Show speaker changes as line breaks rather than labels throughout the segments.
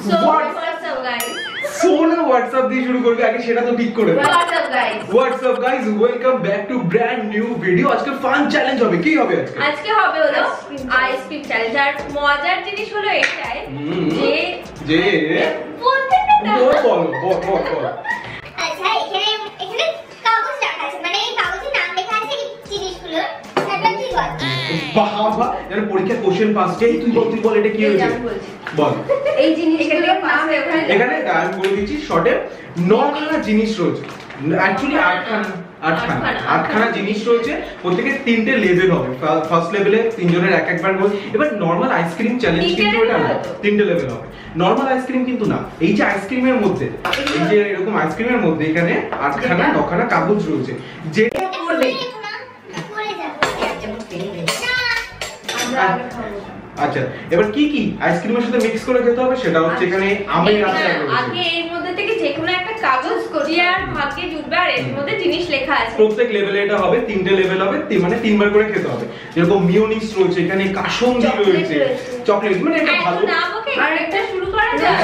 So what's up guys?
সোনা WhatsApp দিয়ে শুরু করবে আগে সেটা তো ঠিক করে দাও।
What's up guys?
What's up guys? Welcome back to brand new video. আজকে ফান চ্যালেঞ্জ হবে। কি হবে আজকে?
আজকে হবে হলো আইসক্রিম চ্যালেঞ্জ। আর মজার জিনিস হলো এটাই যে বলতে না
বল
আচ্ছা এখানে কাগজ রাখা আছে, মানে এই কাগজে নাম লেখা আছে এই জিনিসগুলোর। সেটা কি বল?
বাবা এর পরীক্ষা কোশ্চেন পাস যাই তুই বল এটা কি হয়েছে বল।
এই জিনিসগুলোর নাম
এখানে আমি বলে দিচ্ছি শর্টে 9খানা জিনিস রয়েছে, অ্যাকচুয়ালি 8খানা জিনিস রয়েছে, প্রত্যেকে 3টে লেভেল হবে। ফার্স্ট লেভেলে তিনজনের একবার গোল। এবার নরমাল আইসক্রিম চ্যালেঞ্জ কিন্তু এটা না, 3টে লেভেল হবে। নরমাল আইসক্রিম কিন্তু না, এই যে আইসক্রিমের মধ্যে এই যে এরকম আইসক্রিমের মধ্যে এখানে 8খানা 9খানা কাগজ রয়েছে যেটা
পড়ে যাবে।
আচ্ছা এবার কি কি আইসক্রিমের সাথে মিক্স করে খেতে হবে সেটা হচ্ছে এখানে আমের আচার রয়েছে।
আগে এর মধ্যে থেকে যে কোনো একটা কাগজ করিয়ে আর ভাগে জুড়বে আর এর মধ্যে জিনিস লেখা আছে।
প্রত্যেক লেভেলে এটা হবে, 3টে লেভেল হবে, মানে 3বার করে খেতে হবে। যেরকম মিওনিস রয়েছে, এখানে কাসুন্দি রয়েছে, চকলেট, মানে এটা ভালো।
আর এটা শুরু করা যাক।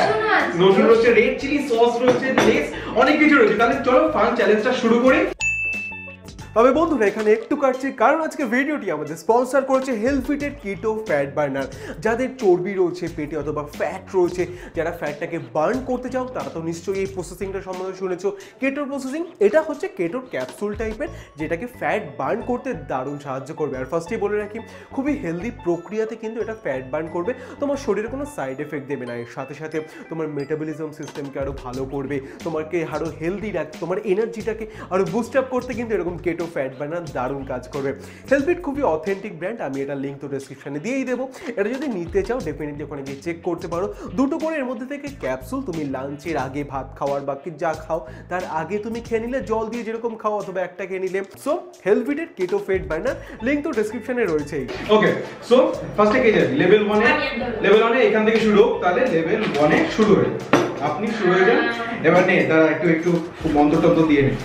রসুন রয়েছে, রেড চিলি সস রয়েছে, লেস, অনেক কিছু রয়েছে। তাহলে চলো ফান চ্যালেঞ্জটা শুরু করি। তবে বন্ধুরা এখানে একটু কাটছি কারণ আজকে ভিডিওটি আমাদের স্পন্সর করেছে হেলথফিটের কিটো ফ্যাট বার্নার। যাদের চর্বি রয়েছে পেটে অথবা ফ্যাট রয়েছে, যারা ফ্যাটটাকে বার্ন করতে চাও তারা তো নিশ্চয়ই এই প্রসেসিংটা সম্বন্ধে শুনেছো, কেটোর প্রসেসিং। এটা হচ্ছে কেটোর ক্যাপসুল টাইপের, যেটাকে ফ্যাট বার্ন করতে দারুণ সাহায্য করবে। আর ফার্স্টেই বলে রাখি খুবই হেলদি প্রক্রিয়াতে কিন্তু এটা ফ্যাট বার্ন করবে, তোমার শরীরে কোনো সাইড এফেক্ট দেবে না। এর সাথে সাথে তোমার মেটাবলিজম সিস্টেমকে আরও ভালো করবে, তোমাকে আরও হেলদি রাখবে, তোমার এনার্জিটাকে আরও বুস্ট আপ করতে কিন্তু এরকম কেটো ফ্যাট বার্নার দারুণ কাজ করবে। হেলথফিট খুবই অথেন্টিক ব্র্যান্ড, আমি এটা লিঙ্ক তো ডেসক্রিপশনে দিয়েই দেবো। এটা যদি নিতে চাও ডেফিনেটলি ওখানে গিয়ে চেক করতে পারো। 2টো করে এর মধ্যে থেকে ক্যাপসুল তুমি লাঞ্চের আগে, ভাত খাওয়ার বাকি যা খাও তার আগে তুমি খেয়ে নিলে, জল দিয়ে যেরকম খাও, অথবা একটা খেয়ে নিলে। সো হেলথফিটের কেটো ফ্যাট বার্নার লিঙ্ক তো ডেসক্রিপশনে রয়েছেই। ওকে সো ফার্স্টে কে যাবি? লেভেল 1 এ এখান থেকে শুরু হোক। তাহলে লেভেল 1 এ শুরু হয়ে আপনি শুরু হয়ে যান। এবার নে তারা একটু মন্ত্র দিয়ে নে।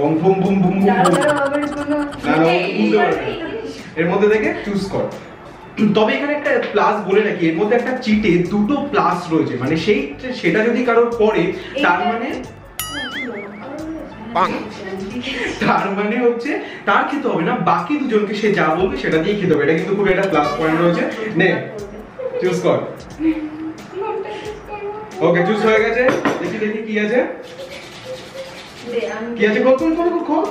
ওম বুম বুম বুম বুম। এর মধ্যে থেকে চুজ কর। তবে এখানে একটা প্লাস বলে রাখি, এর মধ্যে একটা চিটে 2টো প্লাস রয়েছে, মানে সেটা যদি কারোর পড়ে তার মানে হচ্ছে তার খেতে হবে না, বাকি দুজনকে সে যা বলবে সেটা দিয়ে খেতে হবে। এটা কিন্তু খুব একটা প্লাস পয়েন্ট রয়েছে। নে চুজ কর। ওকে চুজ হয়ে গেছে। দেখি কি আছে। কি আছে? কল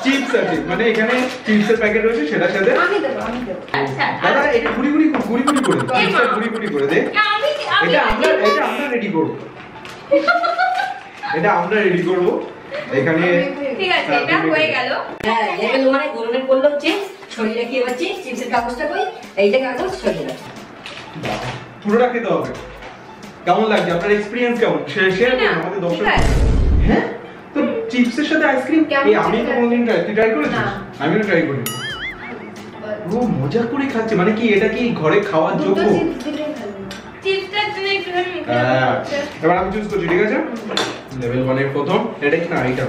চিপস আছে, মানে এখানে চিপসের প্যাকেট রয়েছে, সেটার সাথে
আমি দেব।
দাদা এটা গুড়ি করে চিপসটা গুড়ি করে দে। এটা আমরা রেডি করব। এখানে
ঠিক আছে, এটা হয়ে গেল।
হ্যাঁ লেভেল 1 এ গোলনে বললো চিপস ছড়িয়ে রাখি। এবার চিপসের কাগজটা কই, এইটা কাগজ ছড়িয়ে রাখি।
পুরোটা খেতে হবে। কেমন লাগছে? আপনার এক্সপেরিয়েন্স কেমন? শেয়ার করুন আমাদের দর্শক। হ্যাঁ তো চিপসের সাথে আইসক্রিম আমি তো কোনদিন ট্রাই করেছি? আমিও ট্রাই করি। ও মজা করে খাচ্ছে, মানে কি এটা কি ঘরে খাওয়ার যোগ্য?
চিপসটা তুমি একটু
এবার আমি চুজ করছি, ঠিক আছে? লেভেল 1 এর প্রথম এটা কি না, এটা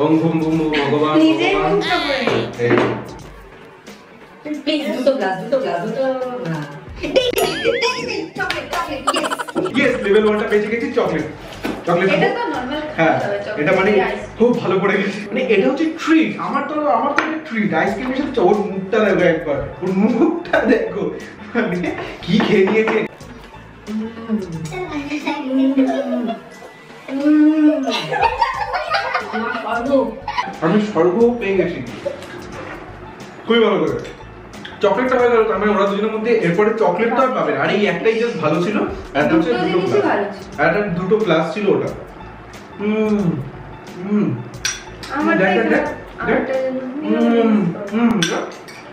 ওম ভুম ভুম ভগবান
নিজে মুখটা করে
প্লিজ দুটো গ্লাস না
ইয়েস লেভেল 1টা বেঁচে গেছি। চকলেট
এটা তো নরমাল।
হ্যাঁ এটা মানে খুব ভালো করে গেছে, মানে এটা হচ্ছে ট্রিট। আমার তো এটা ট্রিট। আইসক্রিমের সাথে ওর মুখটা দেখো একবার, ওর মুখটা দেখো, মানে কি খেয়ে নিয়েছে। আমি স্বর্গ পেয়ে গেছি, খুবই ভালো করে। চকলেটটা হয়ে গেল, তার মানে ওরা দুজনের মধ্যে এরপরে চকলেট তো আর পাবে না। আর এই একটাই জাস্ট ভালো ছিল, একটা হচ্ছে দুটো প্লাস ছিল ওটা।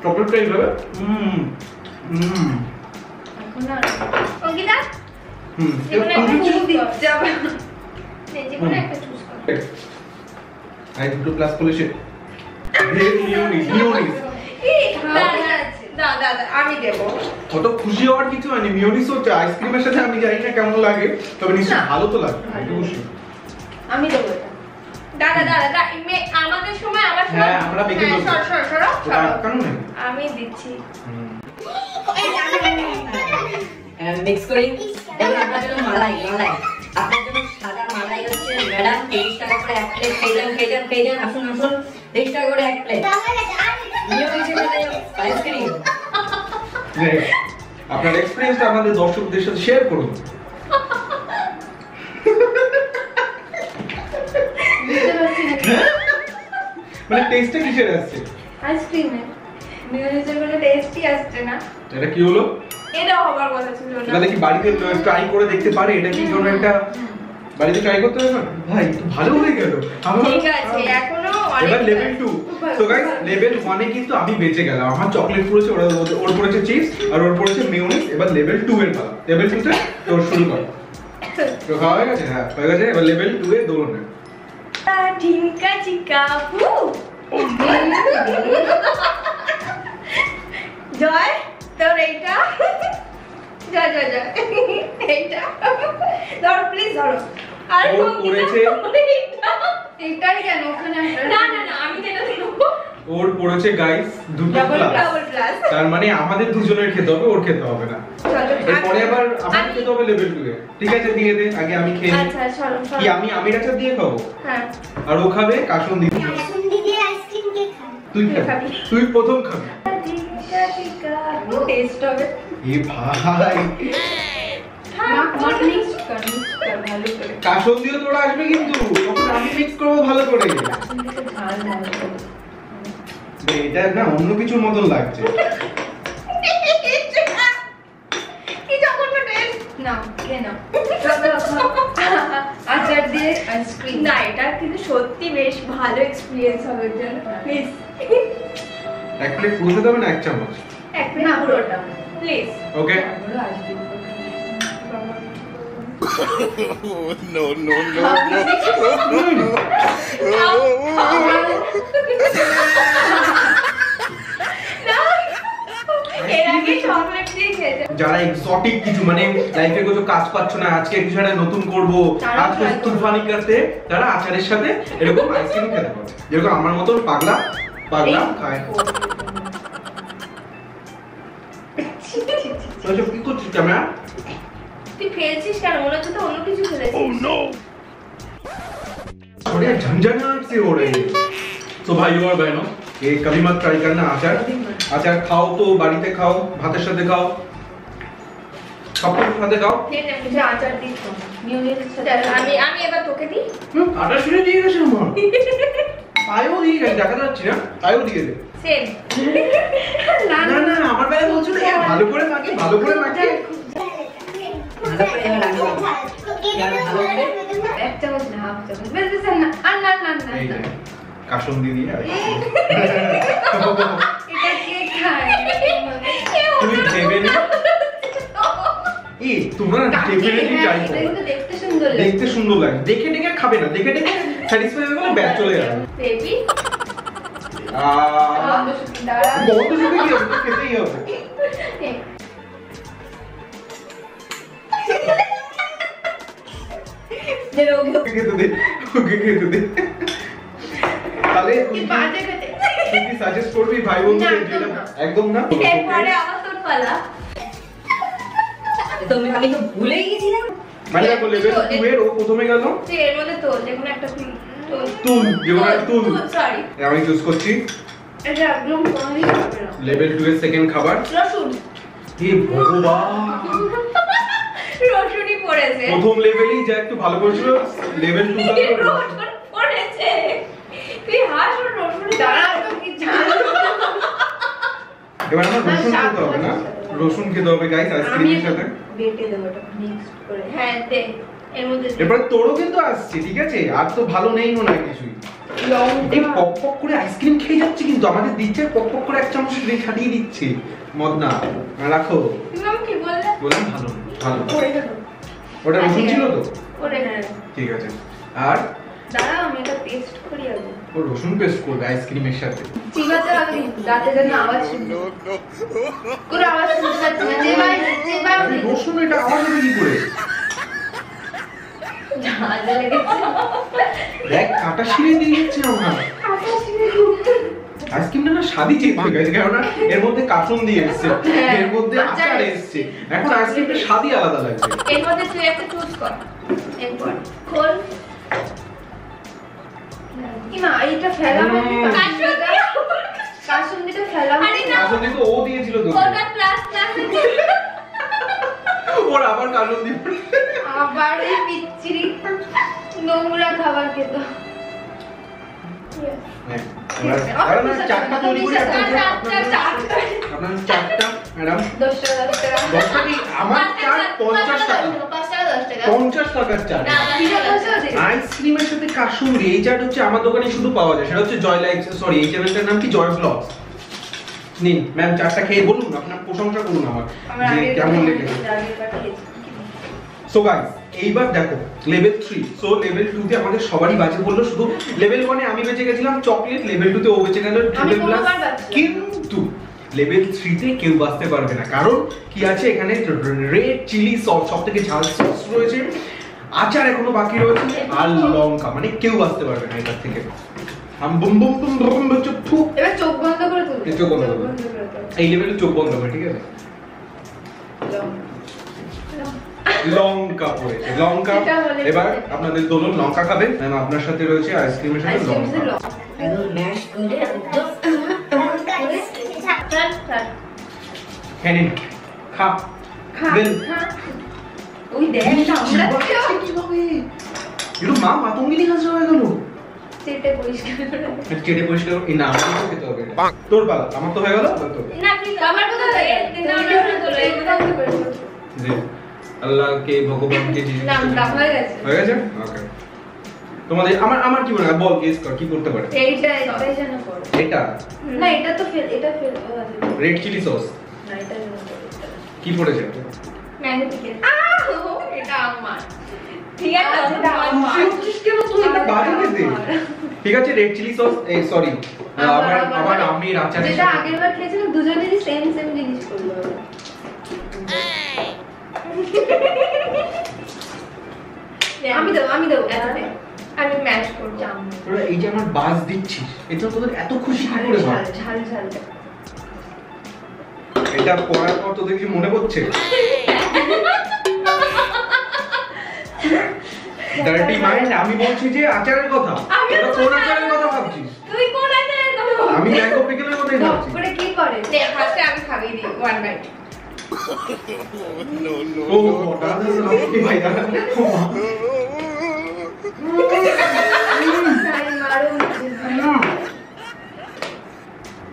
চকলেটটা এইভাবে দুটো প্লাস করলে সে
আমি দেব।
কত খুশি হওয়ার কিছু হয়নি। মিওনিস হচ্ছে আইসক্রিমের সাথে, আমি জানি না কেমন লাগে, তবে নিশ্চয়ই ভালো তো লাগে।
আমি দেব এটা। দাদা আমাদের সময়
হ্যাঁ আমরা বেঁকে দেব।
সরো
কেন না
আমি দিচ্ছি।
মিক্স করি। এবার আপনার জন্য মালাই মালাই আপনার জন্য সাদা মালাই হচ্ছে ম্যাডাম 30 টাকা করে এক প্লেট। খেয়ে যান আসুন আসুন 30 টাকা করে এক প্লেট। আইসক্রিম
আপনার এক্সপেরিয়েন্সটা আমাদের দর্শকদের সাথে শেয়ার করুন। মানে টেস্টটা কিসের আসছে?
আইসক্রিমে মিউনিসের কোনো টেস্টই আসছে না।
এটা কি হলো?
এটা হবার কথা ছিল না।
তাহলে কি বাড়িতে ট্রাই করে দেখতে পারে? এটা কি কোনো একটা বাড়িতে ট্রাই করতে হবে না? ভাই তো ভালো হয়ে গেল।
ঠিক আছে, এখনো অনেক
এবার লেভেল 2। সো গাইস লেভেল 1 এ কিন্তু আমি বেঁচে গেলাম। আমার চকলেট পড়েছে, ওর পড়েছে চিপস আর ওর পড়েছে মিউনিস। এবার লেভেল 2 এর পালা। লেভেল 2 তে তোর শুরু কর। তো খাওয়া হয়ে গেছে? হ্যাঁ হয়ে গেছে। এবার লেভেল 2 এ দৌড়ানো।
ঢিঙ্কা চিকা ফু। জয় তোর এইটা জয় এইটা ধরো প্লিজ ধরো। আর
ও পড়েছে
এইটাই কেন ওখানে না আমি যেটা দেবো
ওর পড়েছে গাইস দুটো প্লাস।
Double plus.
তার মানে আমাদের দুজনের খেতে হবে, ওর খেতে হবে না। এরপরে আবার আমাকে খেতে হবে লেভেল 2 এ। ঠিক আছে দিয়ে দে, আগে আমি খেয়ে নিই।
আচ্ছা চলো
কি আমি আমির আচার দিয়ে খাবো?
হ্যাঁ
আর ও খাবে কাসুন্দি দিয়ে।
কাসুন্দি দিয়ে আইসক্রিম কে খায়?
তুই খাবি, তুই প্রথম খাবি।
ঢিঙ্কা চিকা টেস্ট হবে।
এ ভাই
মিক্স কর ভালো করে।
কাসুন্দিও তোরা আসবে কিন্তু তখন আমি মিক্স করবো ভালো করে।
ঝাল
এটা না অন্য কিছুর মতন লাগছে।
কি যখন টেস্ট না কে না আচার দিয়ে আইসক্রিম না, এটা কিন্তু সত্যি বেশ ভালো এক্সপেরিয়েন্স হবে এর জন্য। প্লিজ
এক প্লেট পুরোটা দেবে না এক চামচ?
এক প্লেট পুরোটা প্লিজ।
ওকে যারা এক্সোটিক কিছু মানে লাইফে কিছু কাজ পাচ্ছ না, আজকে কিছু একটা নতুন করবো, আজকে তুফানি করতে, তারা আচারের সাথে এরকম আইসক্রিম খেতে পারে। যেরকম আমার মতন পাগলা খায়। কি করছিস ক্যামেরা?
তুই ফেলছিস কেন? মনে হচ্ছে তো অন্য কিছু ফেলেছিস।
थोड़े झंझनाट से हो रहे हैं। तो भाइयों और बहनों ये कभी मत ट्राई करना आचार। आचार खाओ तो বাড়িতে খাও, ভাতের সাথে খাও, সব কিছুর সাথে খাও।
মুঝে আচার দিস তো মিউনিসের সাথে। আমি এবার তোকে দিই।
আটা শুনে দিয়ে গেছে আমার। আয়ও দিয়ে গেছে, দেখা যাচ্ছে না? আয়ও দিয়ে দে।
সেম
না না না আমার বেলা বলছো না, ভালো করে মাখি, ভালো করে মাখি।
ভালো করে এবার রাখবো।
এক চামচ না হাফ চামচ বেশি না। না
এই যে কাসুন্দি দিয়ে আর
এটা কে খায়?
তুমি দেবে না? এই তোমরা ডেফিনেটলি ট্রাই করো।
এটা দেখতে সুন্দর লাগে।
দেখতে সুন্দর লাগে, দেখে দেখে খাবে না, দেখে দেখে স্যাটিসফাই হয়ে গেলে ব্যাচ চলে যাবে।
বেবি
বন্ধ শুনে কি হবে? খেতেই হবে। ওকে খেতে দে, ওকে খেতে দে। তাহলে তুই কি সাজেস্ট করবি ভাই বন্ধুদের যেটা? একদম না।
এরপরে আবার তোর পালা।
তো আমি তো ভুলেই গেছিলাম।
মানে দেখো লেভেল 2 এর ও প্রথমে গেল।
তুই এর মধ্যে তোর যেকোনো একটা
তুল, যেকোনো একটা তুল।
সরি
আমি চুজ করছি
এটা একদম কোনোদিন খাবে না।
লেভেল 2 এর সেকেন্ড খাবার।
রসুন।
হে ভগবান,
রসুনই পড়েছে।
প্রথম লেভেলেই যা একটু ভালো করেছিল, লেভেল 2 টা
রসুন পড়েছে। তুই হাস রসুন দাঁড়া তো কি ঝাল।
এবার আমার রসুন খেতে হবে না? রসুন খেতে হবে গাইস আইসক্রিমের সাথে।
বেটে দেব এটা মিক্স করে। হ্যাঁ দে এর মধ্যে।
এরপর তোরও কিন্তু আসছে, ঠিক আছে? আর তো ভালো নেই মনে হয় কিছুই। এই পক পক করে আইসক্রিম খেয়ে যাচ্ছে কিন্তু আমাদের দিচ্ছে পক পক করে এক চামচ দিয়ে খাটিয়ে দিচ্ছে। মদনা রাখো।
তুমি আমাকে কি বললে?
বললাম ভালো ভালো।
পড়ে গেল।
ওটা রসুন ছিল তো?
পড়ে গেল।
ঠিক আছে। আর
দাঁড়াও আমি এটা পেস্ট করি আগে।
ও রসুন পেস্ট করবে আইসক্রিমের সাথে।
চিবাতে হবে দাঁতে যেন আওয়াজ শুনতে। কোনো আওয়াজ শুনতে পাচ্ছি না। চিবাই
আরে রসুন এটা আওয়াজ হবে কি করে?
ঝাল লেগেছে।
দেখ কাটা ছিঁড়ে দিয়ে যাচ্ছে আমার। আইসক্রিমটা না স্বাদই চেঞ্জ হয়ে গেছে, কারণ এর মধ্যে কাসুন দিয়ে এসছে, এর মধ্যে আচার এসছে, এখন আইসক্রিমটা স্বাদই আলাদা লাগছে।
এর মধ্যে তুই একটা চুজ কর, এরপর খোল।
কি মা এইটা ফেলা হবে
কাসুন্দি।
কাসুন্দিটা ফেলা হবে
আরে না,
কাসুন দিয়ে তো ও দিয়েছিল তো,
ওটা প্লাস প্লাস
ওর আবার কাসুন দিয়ে
আবার এই বিচ্ছিরি নোংরা খাবার খেত
আপনার চারটা তৈরি করে আপনার চারটা ম্যাডাম
10 টাকা 10 টাকা
10 টাকা আমার চার 50 টাকা
5 টাকা 10 টাকা
50 টাকার চার।
না,
কিলো পয়সা আছে
আইসক্রিমের সাথে কাসুন্দি এই চাট হচ্ছে আমার দোকানে শুধু পাওয়া যায়, সেটা হচ্ছে জয় লাইফ, সরি এই চ্যানেলটার নাম কি জয় ব্লগস। নিন ম্যাম চারটা খেয়ে বলুন, আপনার প্রশংসা করুন আমার যে কেমন লেগেছে। সো গাইস এইবার দেখো লেভেল 3, সো লেভেল 2 তে আমাদের সবারই বাজে বললো, শুধু লেভেল 1 এ আমি বেঁচে গেছিলাম চকলেট, লেভেল 2 তে ও বেঁচে গেল ট্রিপল প্লাস, কিন্তু লেভেল 3 তে কেউ বাঁচতে পারবে না, কারণ কি আছে এখানে রেড চিলি সস, সবথেকে ঝাল সস রয়েছে, আচার এখনো বাকি রয়েছে, আর লঙ্কা, মানে কেউ বাঁচতে পারবে না এটার থেকে। হাম boom boom boom boom boom চুপ থু।
এবার চোখ বন্ধ করে তুল
চোখ বন্ধ করে।
করে তুল
এই লেভেলে চোখ বন্ধ করে, ঠিক আছে? লঙ্কা পড়েছে, লঙ্কা। এবার আপনাদের দোলন লঙ্কা খাবেন, ম্যাম আপনার সাথে রয়েছে আইসক্রিমের সাথে লঙ্কা।
একদম ম্যাশ করে একদম
হ্যাঁ নিন খা
খা
দেন।
খা ওই দেখ আমরা
কিভাবে এরো মা মাতঙ্গিনী হাসা হয়ে গেল।
চেটে পরিষ্কার করে
চেটে পরিষ্কার এই না আমাকে তো খেতে হবে এটা। তোর পালা, আমার তো হয়ে গেল, তোর
না কি আমার কথা হয়ে গেছে না
জি আল্লাহকে ভগবানকে জি
না না হয়ে গেছে
হয়ে গেছে। ওকে তোমাদের আমার কি মনে হয় বল, গেস কর কি করতে পারে।
এইটা এটাই যেন করো
এটা
না এটা তো ফেল, এটা ফেল
রেড চিলি সস
না এটা যেন করো
কি পড়েছে?
ম্যাঙ্গো পিকেল এটা আমার ঠিক আছে
এটা আমার।
কেন তুই এটা বাড়িতে দে। ঠিক আছে রেড চিলি সস, এই সরি আমার আম্মির আচার
যেটা আগের বার খেয়েছিলাম দুজনেরই সেম সেম জিনিস করলো আমি দেবো
আমি ম্যাশ করব
তোরা এই যে আমার বাস দিচ্ছিস, এটা তোদের এত খুশি কি করে হয়?
ঝাল ঝাল
এটা পড়ার পর তোদের কি মনে পড়ছে? ডার্টি মাইন্ড, আমি বলছি যে আচারের কথা। তোরা কোন আচারের কথা ভাবছিস?
তুই কোন আচারের কথা বল
আমি ম্যাঙ্গো পিকলের কথাই ভাবছি।
করে কি করে
নে ফার্স্টে আমি খাইয়ে দিই ওয়ান বাইট
ও বটা আপনি ভাই দাদা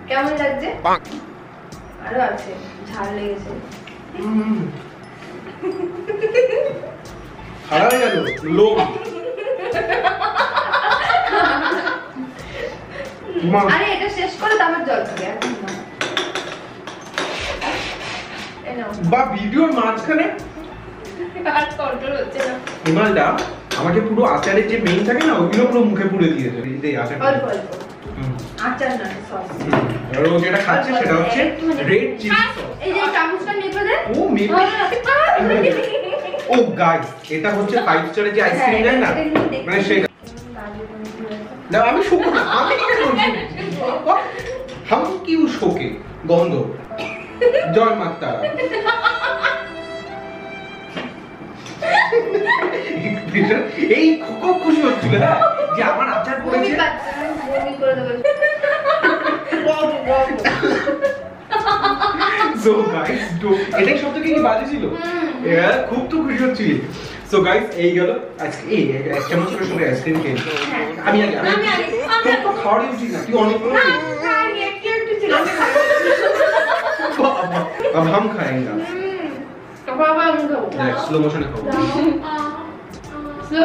কেমন লাগছে? আরো আছে ঝাল লেগেছে
খারাপ হয়ে গেল লোক।
আরে এটা শেষ করে তারপর জল খাবে এখন না। এই নাও।
বা ভিডিওর মাঝখানে
আর কন্ট্রোল হচ্ছে না
হিমালটা আমাকে পুরো আচারের যে মেইন থাকে না ওগুলো পুরো মুখে পুরে দিয়েছে। এই আচার
অল্প অল্প আচার না সস
আর ও যেটা খাচ্ছে সেটা হচ্ছে রেড চিলি সস।
এই যে চামচটা মেপে দে
ও মেপে ও গাইস এটা হচ্ছে 5 স্টারের যে আইসক্রিম দেয় না, মানে সেটা না আমি শোকো না, আমি কেন শোকো? হাম কিউ শোকে গন্ধ জয় মাতা। এই খুব খুশি হচ্ছিল না যে আমার আচার পড়েছে।
বমি করে দেবো
সো গাইস এটাই সবথেকে কি বাজে ছিল, খুব তো খুশি হচ্ছি। সো গাইস এই গেল আজকে এই এক চামচ করে সবাই আইসক্রিম খেয়ে আমি আগে তোর তো খাওয়ারই উচিত না, তুই অনেক করে
আমি একটু ছিল
अब हम खाएंगे
বাবা আমি খাবো
স্লো মোশনে খাবো।
স্লো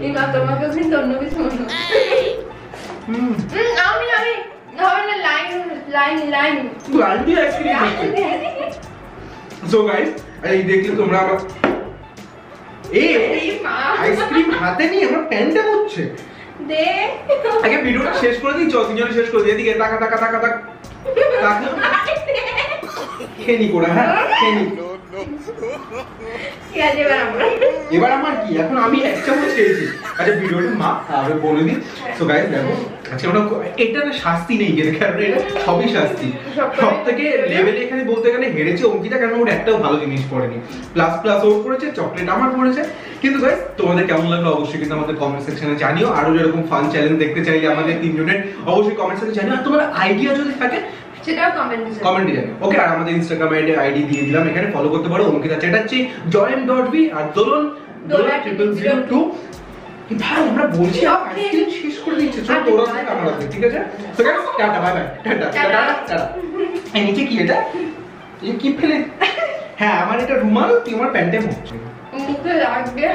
এই মা তোমাকে কিন্তু অন্য কিছু মনে আমি ধরনের লাইন লাইন লাইন
তুই আলবি আইসক্রিম খাচ্ছিস। সো গাইস এই দেখলে তোমরা আবার এই আইসক্রিম হাতে নিয়ে আমার প্যান্টে হচ্ছে।
দে
আগে ভিডিওটা শেষ করে দিই, চল তিনজনে শেষ করে দিই। এদিকে টাকা টাকা টাকা টাকা টাকা খেনি করে, হ্যাঁ খেনি
ঠিক আছে
এবার আমার কি এখন আমি এক চামচ খেয়েছি। আচ্ছা ভিডিওটা মা আগে বলে দিই। সো গাইস দেখো আচ্ছা আমরা এটা না শাস্তি নেই এর কারণে এটা সবই শাস্তি। সব থেকে লেভেলে এখানে বলতে গেলে হেরেছে অঙ্কিতা, কারণ ওর একটাও ভালো জিনিস পড়েনি। প্লাস প্লাস ওর করেছে, চকলেট আমার পড়েছে। কিন্তু গাইস তোমাদের কেমন লাগলো অবশ্যই কিন্তু আমাদের কমেন্ট সেকশনে জানিও। আরো যেরকম ফান চ্যালেঞ্জ দেখতে চাইলে আমাদের তিনজনের অবশ্যই কমেন্ট সেকশনে জানিও। আর তোমার আইডিয়া যদি থাকে
সেটাও কমেন্টে
জানিও। ওকে, আর আমাদের ইনস্টাগ্রাম আইডি দিয়ে দিলাম, এখানে ফলো করতে পারো অঙ্কিতা চ্যাটার্জি, জয়ম.ভি আর দোলন0002। ভাই আমরা বলছি আইসক্রিম শেষ করে দিচ্ছি। চল তোরা থেকে আমার হাতে, ঠিক আছে? তো guys tata bye bye, tata tata tata. এই নিচে কি এটা? এই কি ফেলে? হ্যাঁ আমার এটা রুমাল, তুই আমার প্যান্টে মুখ।
মুখে লাগবে